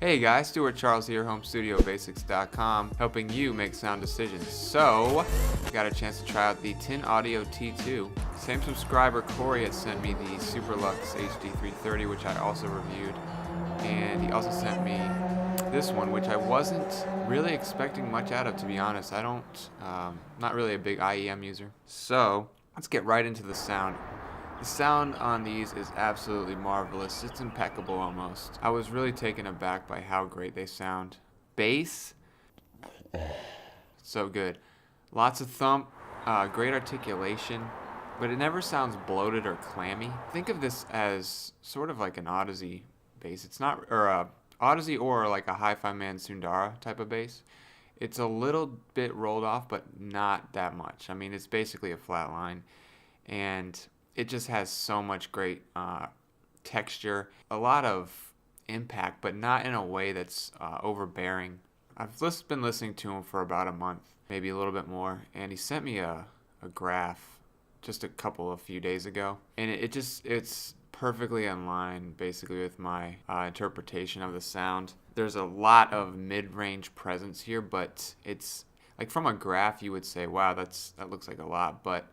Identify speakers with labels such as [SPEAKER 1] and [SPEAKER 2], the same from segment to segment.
[SPEAKER 1] Hey guys, Stuart Charles here, HomeStudioBasics.com, helping you make sound decisions. So, I got a chance to try out the Tin Audio T2. Same subscriber, Corey, had sent me the Superlux HD330, which I also reviewed. And he also sent me this one, which I wasn't really expecting much out of, to be honest. Not really a big IEM user. So, let's get right into the sound. The sound on these is absolutely marvelous. It's impeccable almost. I was really taken aback by how great they sound. Bass, so good. Lots of thump, great articulation, but it never sounds bloated or clammy. Think of this as sort of like an Odyssey bass. It's not, or a Odyssey or like a Hi-Fi Man Sundara type of bass. It's a little bit rolled off, but not that much. I mean, it's basically a flat line, and it just has so much great texture, a lot of impact, but not in a way that's overbearing. I've been listening to him for about a month, maybe a little bit more, and he sent me a graph just a few days ago, and it's perfectly in line basically with my interpretation of the sound. There's a lot of mid-range presence here, but it's like from a graph you would say, wow, that looks like a lot, but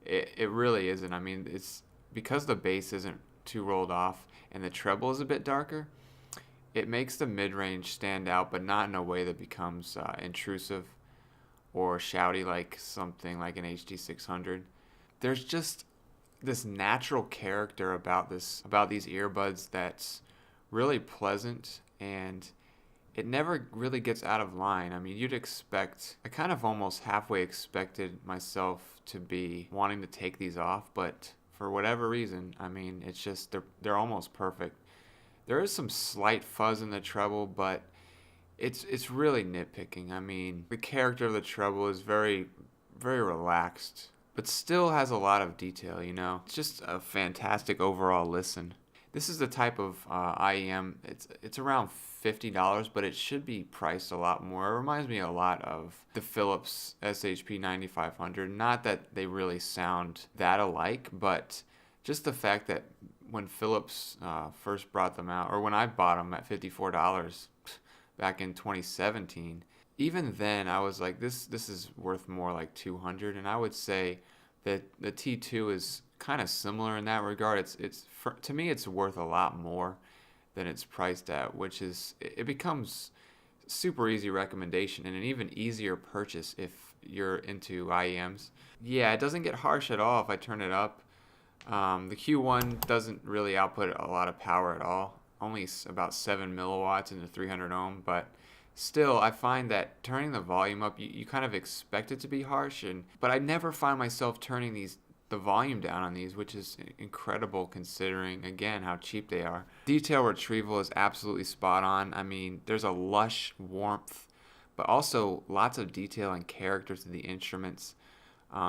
[SPEAKER 1] it really isn't. I mean, it's because the bass isn't too rolled off and the treble is a bit darker, it makes the mid-range stand out, but not in a way that becomes intrusive or shouty like something like an HD600. There's just this natural character about these earbuds that's really pleasant, and it never really gets out of line. I mean, I kind of almost halfway expected myself to be wanting to take these off, but for whatever reason, I mean, it's just, they're almost perfect. There is some slight fuzz in the treble, but it's really nitpicking. I mean, the character of the treble is very, very relaxed, but still has a lot of detail, you know? It's just a fantastic overall listen. This is the type of IEM, it's around $50, but it should be priced a lot more. It reminds me a lot of the Philips SHP 9500. Not that they really sound that alike, but just the fact that when Philips first brought them out, or when I bought them at $54 back in 2017, even then I was like, this is worth more like $200, and I would say that the T2 is kind of similar in that regard. To me, it's worth a lot more than it's priced at, which is, it becomes super easy recommendation and an even easier purchase if you're into IEMs. Yeah, it doesn't get harsh at all if I turn it up. The Q1 doesn't really output a lot of power at all, only about 7 milliwatts into 300 ohm, but still, I find that turning the volume up, you kind of expect it to be harsh, but I never find myself turning the volume down on these, which is incredible considering, again, how cheap they are. Detail retrieval is absolutely spot on. I mean, there's a lush warmth, but also lots of detail and character to the instruments.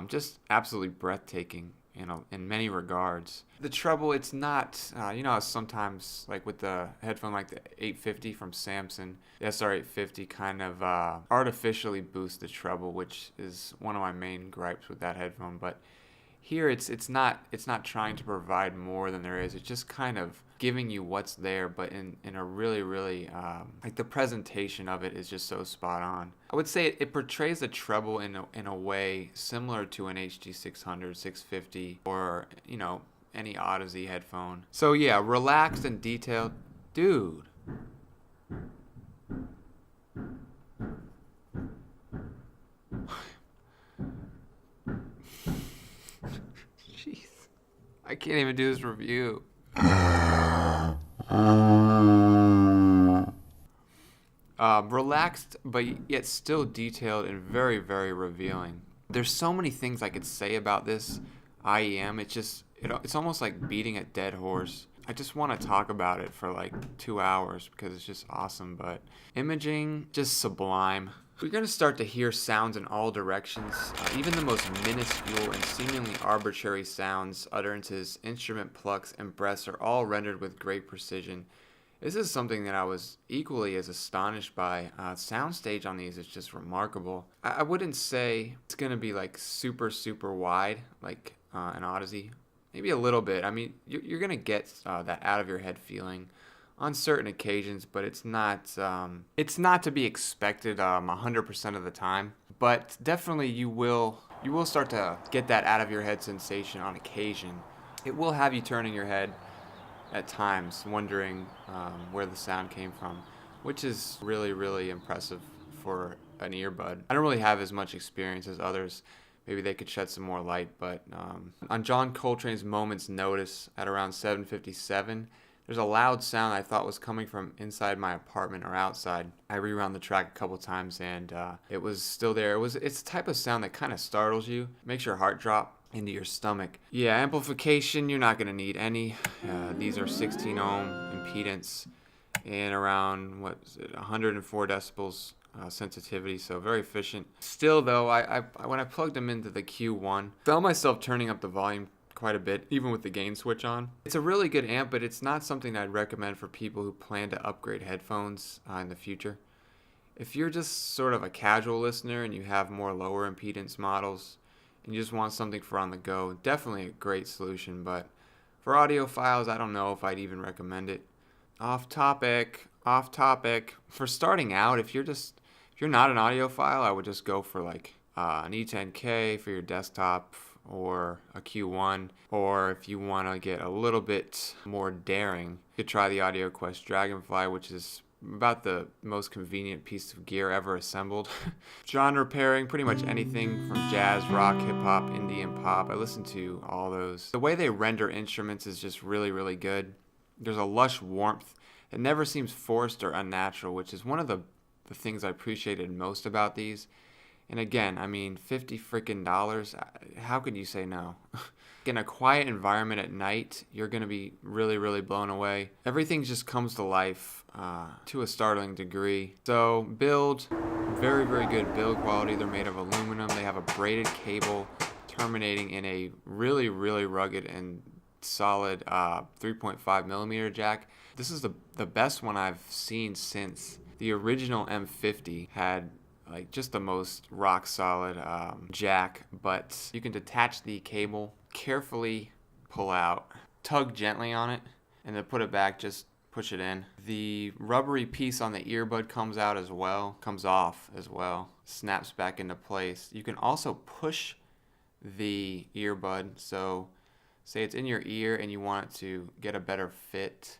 [SPEAKER 1] Just absolutely breathtaking in many regards. The treble, it's not, sometimes like with the headphone like the 850 from Samson, the SR850 kind of artificially boosts the treble, which is one of my main gripes with that headphone. But here it's not trying to provide more than there is. It's just kind of giving you what's there, but in a really, really, like the presentation of it is just so spot on. I would say it portrays the treble in a way similar to an HD600, 650, or, any Odyssey headphone. So yeah, relaxed and detailed. Dude. Jeez. I can't even do this review. Relaxed, but yet still detailed and very, very revealing. There's so many things I could say about this IEM. It's almost like beating a dead horse. I just want to talk about it for like 2 hours because it's just awesome, but imaging, just sublime. We're going to start to hear sounds in all directions. Even the most minuscule and seemingly arbitrary sounds, utterances, instrument plucks, and breaths are all rendered with great precision. This is something that I was equally as astonished by. Soundstage on these is just remarkable. I wouldn't say it's going to be like super, super wide like an Odyssey. Maybe a little bit. I mean, you're going to get that out of your head feeling on certain occasions, but it's not to be expected 100% of the time. But definitely you will start to get that out of your head sensation on occasion. It will have you turning your head at times, wondering where the sound came from, which is really, really impressive for an earbud. I don't really have as much experience as others. Maybe they could shed some more light, but on John Coltrane's Moment's Notice at around 7:57, there's a loud sound I thought was coming from inside my apartment or outside. I rewound the track a couple times and it was still there. It's the type of sound that kind of startles you, makes your heart drop into your stomach. Yeah, amplification, you're not going to need any. These are 16 ohm impedance and around 104 decibels sensitivity, so very efficient. Still though, I when I plugged them into the Q1, found myself turning up the volume quite a bit, even with the gain switch on. It's a really good amp, but it's not something I'd recommend for people who plan to upgrade headphones in the future. If you're just sort of a casual listener and you have more lower impedance models and you just want something for on the go, definitely a great solution, but for audiophiles, I don't know if I'd even recommend it. Off topic. For starting out, if you're not an audiophile, I would just go for like an E10K for your desktop or a Q1, or if you want to get a little bit more daring, you could try the AudioQuest Dragonfly, which is about the most convenient piece of gear ever assembled. Genre pairing, pretty much anything from jazz, rock, hip-hop, indie, and pop. I listen to all those. The way they render instruments is just really, really good. There's a lush warmth. It never seems forced or unnatural, which is one of the things I appreciated most about these. And again, I mean, $50 freaking dollars. How could you say no? In a quiet environment at night, you're going to be really, really blown away. Everything just comes to life to a startling degree. So build, very, very good build quality. They're made of aluminum. They have a braided cable terminating in a really, really rugged and solid 3.5 millimeter jack. This is the best one I've seen since the original M50 had like just the most rock solid jack, but you can detach the cable, carefully pull out, tug gently on it, and then put it back, just push it in. The rubbery piece on the earbud comes off as well, snaps back into place. You can also push the earbud, so say it's in your ear and you want it to get a better fit,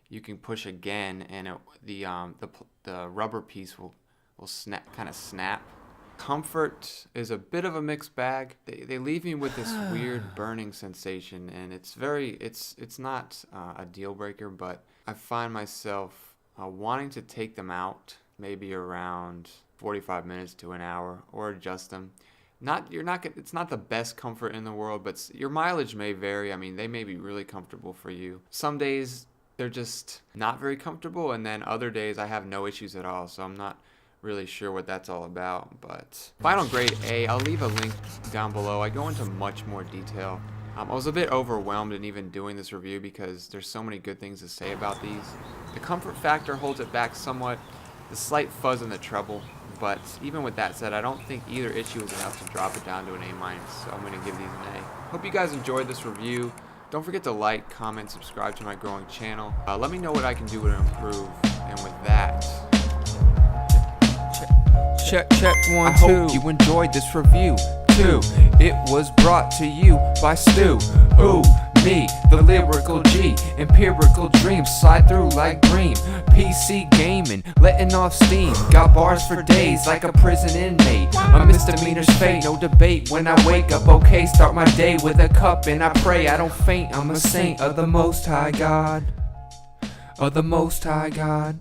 [SPEAKER 1] you can push again and the rubber piece will kind of snap. Comfort is a bit of a mixed bag. They leave me with this weird burning sensation, and it's not a deal breaker, but I find myself wanting to take them out maybe around 45 minutes to an hour or adjust them. It's not the best comfort in the world, but your mileage may vary. I mean, they may be really comfortable for you. Some days they're just not very comfortable, and then other days I have no issues at all, so I'm not really sure what that's all about. But final grade A, I'll leave a link down below. I go into much more detail. I was a bit overwhelmed in even doing this review because there's so many good things to say about these. The comfort factor holds it back somewhat, the slight fuzz in the treble, but even with that said, I don't think either issue is enough to drop it down to an A-, so I'm going to give these an A. Hope you guys enjoyed this review. Don't forget to like, comment, subscribe to my growing channel. Let me know what I can do to improve, and with that,
[SPEAKER 2] Check 1,
[SPEAKER 1] I
[SPEAKER 2] 2.
[SPEAKER 1] hope you enjoyed this review too. It was brought to you by Stu, who, me, the lyrical G, empirical dreams slide through like dream. PC gaming, letting off steam, got bars for days like a prison inmate. A misdemeanor's fate, no debate. When I wake up, okay, start my day with a cup and I pray I don't faint. I'm a saint of the Most High God, of the Most High God.